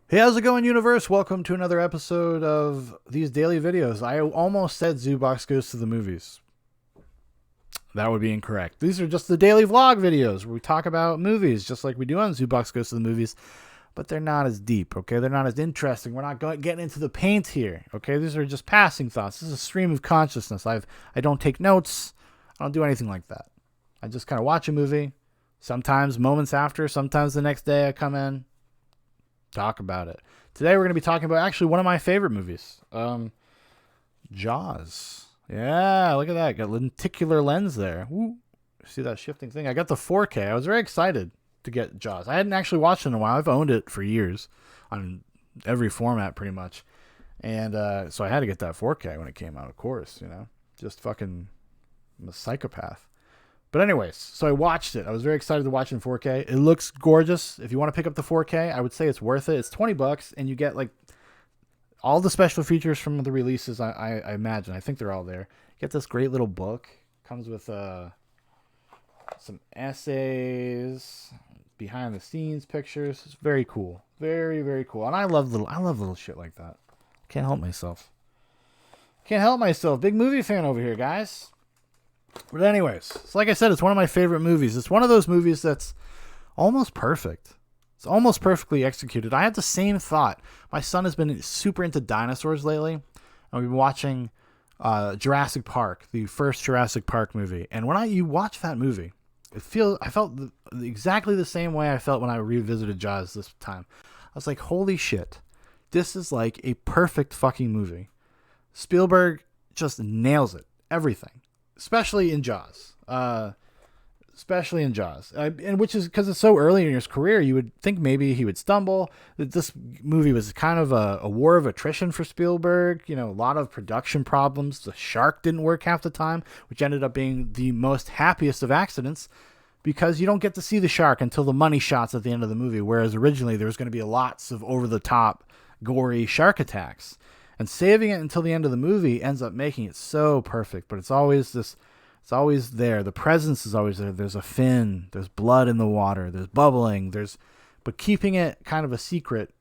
Hey, how's it going, universe? Welcome to another episode of these daily videos. I almost said Zoobox Goes to the Movies. That would be incorrect. These are just the daily vlog videos where we talk about movies, just like we do on Zoobox Goes to the Movies, but they're not as deep, okay? They're not as interesting. We're not getting into the paint here, okay? These are just passing thoughts. This is a stream of consciousness. I don't take notes. I don't do anything like that. I just kind of watch a movie. Sometimes moments after, sometimes the next day I come in, talk about it. Today we're going to be talking about actually one of my favorite movies, Jaws. Yeah, look at that. Got lenticular lens there. Woo. See that shifting thing? I got the 4K. I was very excited to get Jaws. I hadn't actually watched it in a while. I've owned it for years on every format pretty much. And so I had to get that 4K when it came out, of course, Just fucking I'm a psychopath. But anyways, so I watched it. I was very excited to watch it in 4K. It looks gorgeous. If you want to pick up the 4K, I wowould say it's worth it. It's $20 and you get like all the special features from the releases. I imagine. I think they're all there. You get this great little book. Comes with some essays, behind the scenes pictures. It's very cool. Very, very cool. And I love little shit like that. Can't help myself. Can't help myself. Big movie fan over here, guys. But anyways, so like I said, it's one of my favorite movies. It's one of those movies that's almost perfect. It's almost perfectly executed. I had the same thought. My son has been super into dinosaurs lately, and we've been watching Jurassic Park, the first Jurassic Park movie. And when you watch that movie, I felt exactly the same way I felt when I revisited Jaws this time. I was like, holy shit, this is like a perfect fucking movie. Spielberg just nails it. Everything. Especially in Jaws. And which is because it's so early in his career, you would think maybe he would stumble. That this movie was kind of a war of attrition for Spielberg. A lot of production problems. The shark didn't work half the time, which ended up being the most happiest of accidents because you don't get to see the shark until the money shots at the end of the movie, whereas originally there was going to be lots of over-the-top, gory shark attacks. And saving it until the end of the movie ends up making it so perfect. But it's always there. The presence is always there. There's a fin. There's blood in the water. There's bubbling. But keeping it kind of a secret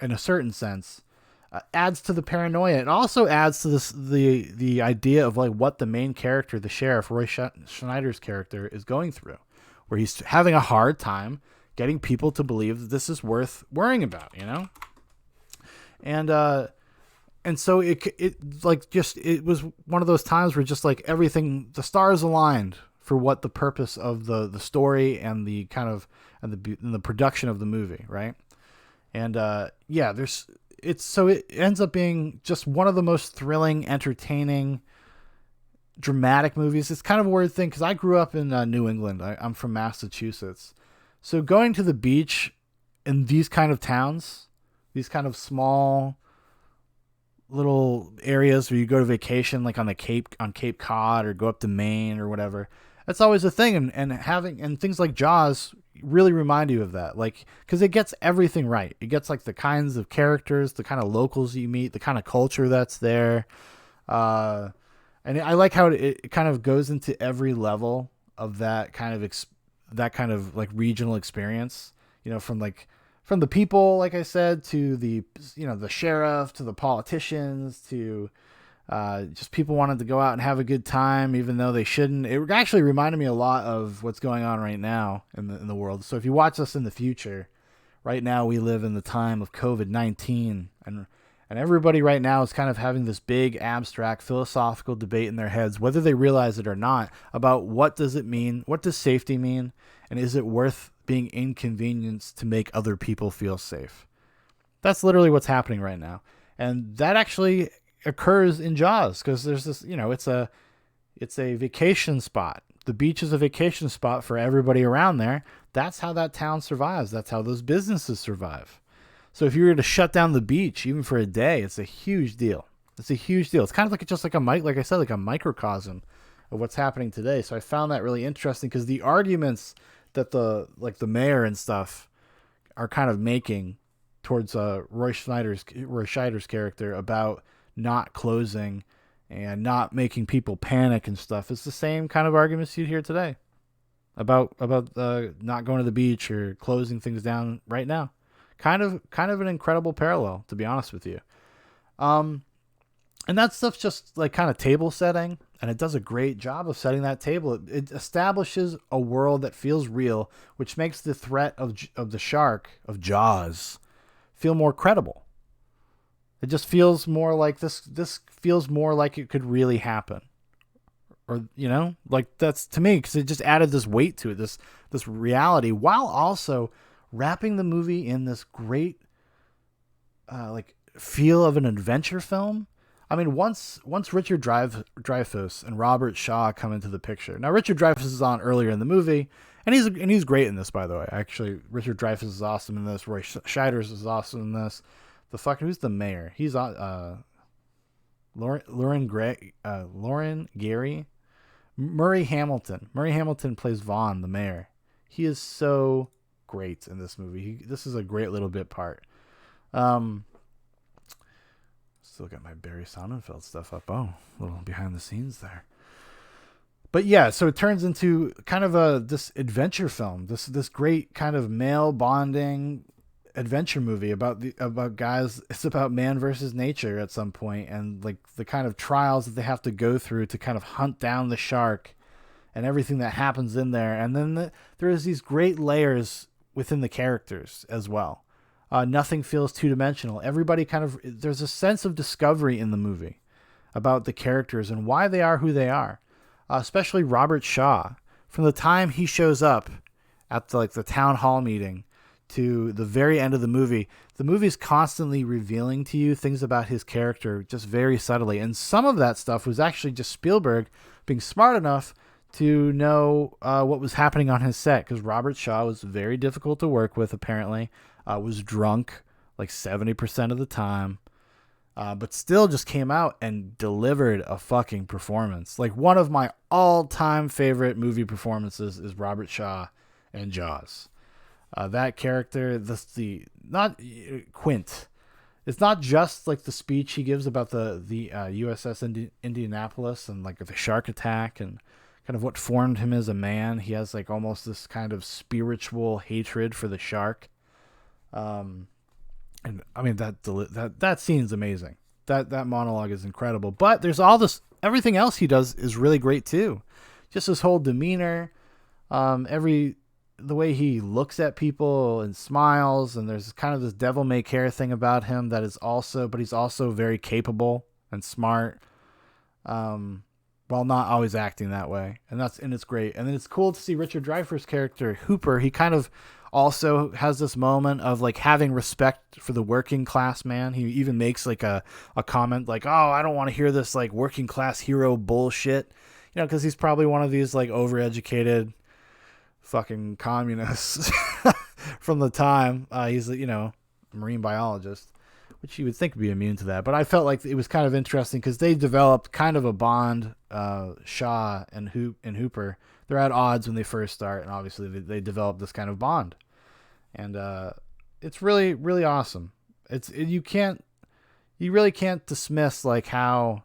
in a certain sense adds to the paranoia. It also adds to the idea of like what the main character, the sheriff, Roy Schneider's character, is going through, where he's having a hard time getting people to believe that this is worth worrying about, And so it was one of those times where just like everything, the stars aligned for what the purpose of the story and the kind of and the production of the movie, right? And it ends up being just one of the most thrilling, entertaining, dramatic movies. It's kind of a weird thing because I grew up in New England. I'm from Massachusetts, so going to the beach in these kind of towns, these kind of small little areas where you go to vacation, like on Cape Cod, or go up to Maine or whatever. That's always a thing, and things like Jaws really remind you of that, like because it gets everything right. It gets like the kinds of characters, the kind of locals you meet, the kind of culture that's there, and I like how it kind of goes into every level of that kind of like regional experience. From the people, like I said, to the sheriff, to the politicians, to just people wanting to go out and have a good time, even though they shouldn't. It actually reminded me a lot of what's going on right now in the world. So if you watch us in the future, right now we live in the time of COVID-19, and everybody right now is kind of having this big abstract philosophical debate in their heads, whether they realize it or not, about what does it mean, what does safety mean, and is it worth being inconvenienced to make other people feel safe. That's literally what's happening right now. And that actually occurs in Jaws because there's this, it's a vacation spot. The beach is a vacation spot for everybody around there. That's how that town survives. That's how those businesses survive. So if you were to shut down the beach, even for a day, it's a huge deal. It's a huge deal. It's kind of like I said, like a microcosm of what's happening today. So I found that really interesting because the arguments that the mayor and stuff are kind of making towards Roy Scheider's character about not closing and not making people panic and stuff. It's the same kind of arguments you'd hear today about not going to the beach or closing things down right now Kind of an incredible parallel, to be honest with you. Um, and that stuff's just like kind of table setting, and it does a great job of setting that table. It establishes a world that feels real, which makes the threat of the shark of Jaws feel more credible. It just feels more like this feels more like it could really happen. Or like that's to me, because it just added this weight to it, this reality, while also wrapping the movie in this great like feel of an adventure film. I mean, once Richard Dreyfuss and Robert Shaw come into the picture. Now, Richard Dreyfuss is on earlier in the movie, and he's great in this, by the way. Actually, Richard Dreyfuss is awesome in this. Roy Scheiders is awesome in this. Who's the mayor? He's on Lauren Gary. Murray Hamilton. Murray Hamilton plays Vaughn, the mayor. He is so great in this movie. This is a great little bit part. Still got my Barry Sonnenfeld stuff up. Oh, a little behind the scenes there. But yeah, so it turns into kind of this adventure film. This great kind of male bonding adventure movie about guys. It's about man versus nature at some point, and like the kind of trials that they have to go through to kind of hunt down the shark, and everything that happens in there. And then there's these great layers within the characters as well. Nothing feels two-dimensional. Everybody there's a sense of discovery in the movie about the characters and why they are who they are. Especially Robert Shaw. From the time he shows up at the town hall meeting to the very end of the movie's constantly revealing to you things about his character just very subtly. And some of that stuff was actually just Spielberg being smart enough to know what was happening on his set, because Robert Shaw was very difficult to work with, apparently. Was drunk like 70% of the time, but still just came out and delivered a fucking performance. Like, one of my all-time favorite movie performances is Robert Shaw in Jaws. That character, not Quint. It's not just like the speech he gives about the USS Indianapolis and like the shark attack and kind of what formed him as a man. He has like almost this kind of spiritual hatred for the shark. And I mean that scene's amazing. That monologue is incredible. But there's all this, everything else he does is really great too. Just his whole demeanor, the way he looks at people and smiles, and there's kind of this devil may care thing about him that is also, but he's also very capable and smart, while not always acting that way. And it's great. And then it's cool to see Richard Dreyfuss' character Hooper. He kind of also has this moment of like having respect for the working class man. He even makes like a comment like, "Oh, I don't want to hear this like working class hero bullshit," because he's probably one of these like overeducated fucking communists from the time. He's a marine biologist, which you would think would be immune to that. But I felt like it was kind of interesting because they developed kind of a bond, Shaw and Hooper. They're at odds when they first start, and obviously they develop this kind of bond. And it's really, really awesome. You really can't dismiss like how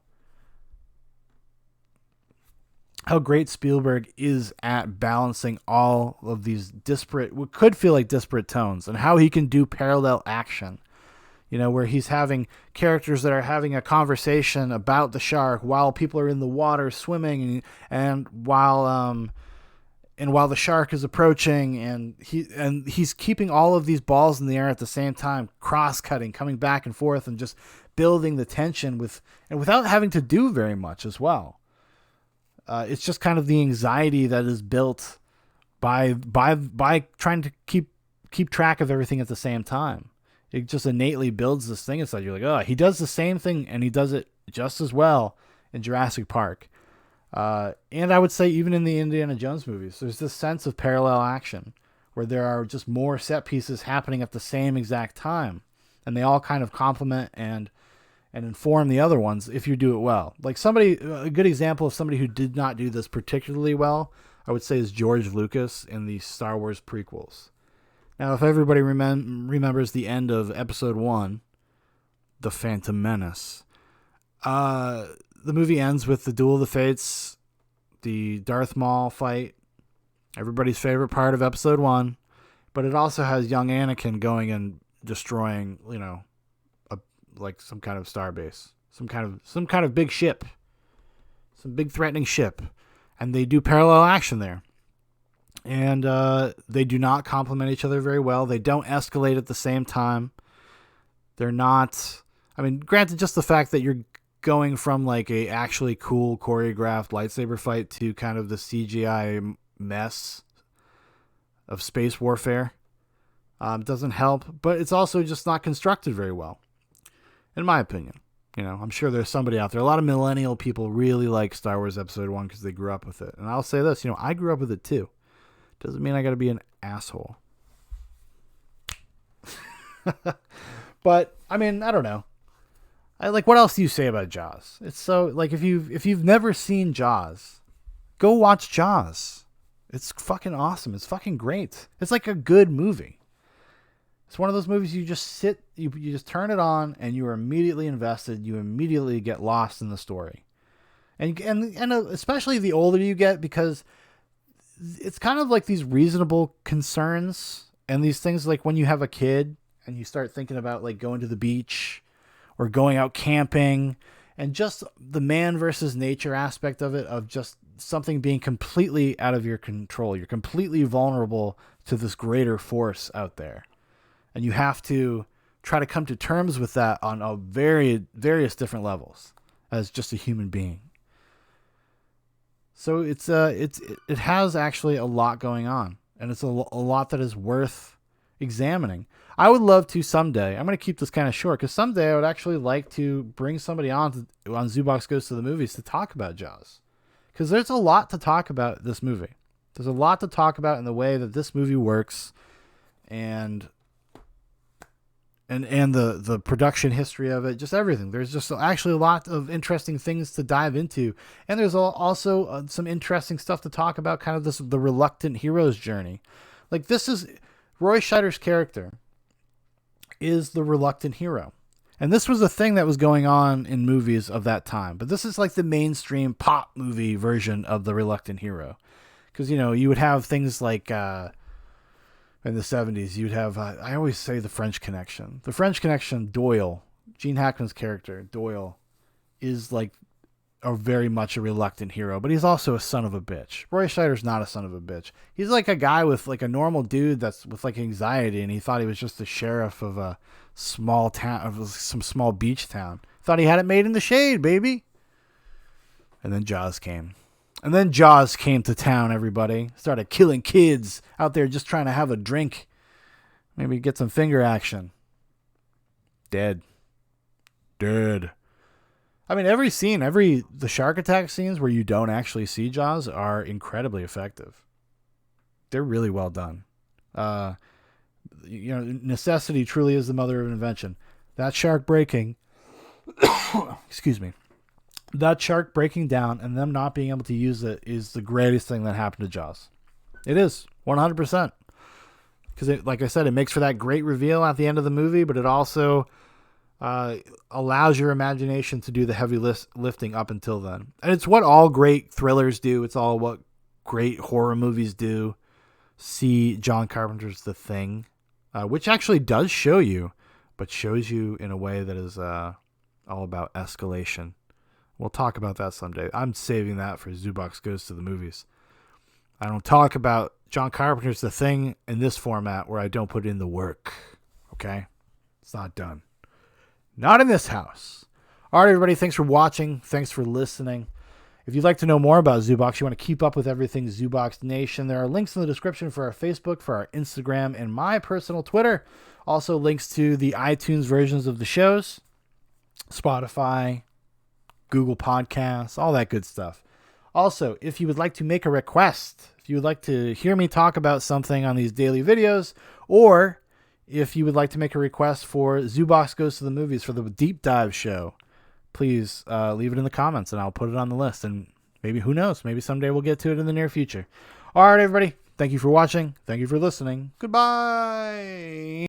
great Spielberg is at balancing all of these what could feel like disparate tones, and how he can do parallel action. Where he's having characters that are having a conversation about the shark while people are in the water swimming, and while the shark is approaching, and he's keeping all of these balls in the air at the same time, cross-cutting, coming back and forth, and just building the tension without having to do very much as well. It's just kind of the anxiety that is built by trying to keep track of everything at the same time. It just innately builds this thing inside. You're like, oh, he does the same thing, and he does it just as well in Jurassic Park. And I would say even in the Indiana Jones movies, there's this sense of parallel action where there are just more set pieces happening at the same exact time, and they all kind of complement and inform the other ones if you do it well. Like a good example of somebody who did not do this particularly well, I would say, is George Lucas in the Star Wars prequels. Now, if everybody remembers the end of Episode 1, The Phantom Menace, the movie ends with the Duel of the Fates, the Darth Maul fight, everybody's favorite part of Episode 1, but it also has young Anakin going and destroying, like some kind of starbase, some kind of big ship, some big threatening ship, and they do parallel action there. And they do not complement each other very well. They don't escalate at the same time. They're not. I mean, granted, just the fact that you're going from like a actually cool choreographed lightsaber fight to kind of the CGI mess of space warfare doesn't help, but it's also just not constructed very well, in my opinion. I'm sure there's somebody out there. A lot of millennial people really like Star Wars Episode 1 because they grew up with it. And I'll say this, I grew up with it too. Doesn't mean I got to be an asshole. But, I mean, I don't know. What else do you say about Jaws? It's so, if you've never seen Jaws, go watch Jaws. It's fucking awesome. It's fucking great. It's like a good movie. It's one of those movies you just sit, you just turn it on, and you are immediately invested. You immediately get lost in the story. And especially the older you get, because it's kind of like these reasonable concerns and these things like when you have a kid and you start thinking about like going to the beach or going out camping, and just the man versus nature aspect of it, of just something being completely out of your control. You're completely vulnerable to this greater force out there. And you have to try to come to terms with that on a various different levels as just a human being. So it has actually a lot going on, and it's a lot that is worth examining. I would love to someday, I'm going to keep this kind of short, because someday I would actually like to bring somebody on Zoobox Goes to the Movies to talk about Jaws. Because there's a lot to talk about this movie. There's a lot to talk about in the way that this movie works, and the production history of it, just everything. There's just actually a lot of interesting things to dive into. And there's also some interesting stuff to talk about, kind of the reluctant hero's journey. Like, this is Roy Scheider's character is the reluctant hero. And this was a thing that was going on in movies of that time. But this is like the mainstream pop movie version of the reluctant hero. Because, you would have things like in the 70s, you'd have, I always say The French Connection. The French Connection, Doyle, Gene Hackman's character, Doyle, is like very much a reluctant hero, but he's also a son of a bitch. Roy Scheider's not a son of a bitch. He's like a guy with like a normal dude that's with like anxiety, and he thought he was just the sheriff of a small town, of some small beach town. Thought he had it made in the shade, baby. And then Jaws came. And then Jaws came to town, everybody. Started killing kids out there just trying to have a drink. Maybe get some finger action. Dead. I mean, every scene, the shark attack scenes where you don't actually see Jaws are incredibly effective. They're really well done. Necessity truly is the mother of invention. That shark breaking, excuse me, that shark breaking down and them not being able to use it is the greatest thing that happened to Jaws. It is, 100%. Because, like I said, it makes for that great reveal at the end of the movie, but it also allows your imagination to do the heavy lifting up until then. And it's what all great thrillers do. It's all what great horror movies do. See John Carpenter's The Thing, which actually does show you, but shows you in a way that is all about escalation. We'll talk about that someday. I'm saving that for Zoobox Goes to the Movies. I don't talk about John Carpenter's The Thing in this format where I don't put in the work. Okay? It's not done. Not in this house. All right, everybody. Thanks for watching. Thanks for listening. If you'd like to know more about Zoobox, you want to keep up with everything Zoobox Nation, there are links in the description for our Facebook, for our Instagram, and my personal Twitter. Also links to the iTunes versions of the shows, Spotify, Google Podcasts, all that good stuff. Also, if you would like to make a request, if you would like to hear me talk about something on these daily videos, or if you would like to make a request for Zoobox Goes to the Movies for the deep dive show, please leave it in the comments and I'll put it on the list. And maybe, who knows, maybe someday we'll get to it in the near future. All right, everybody. Thank you for watching. Thank you for listening. Goodbye.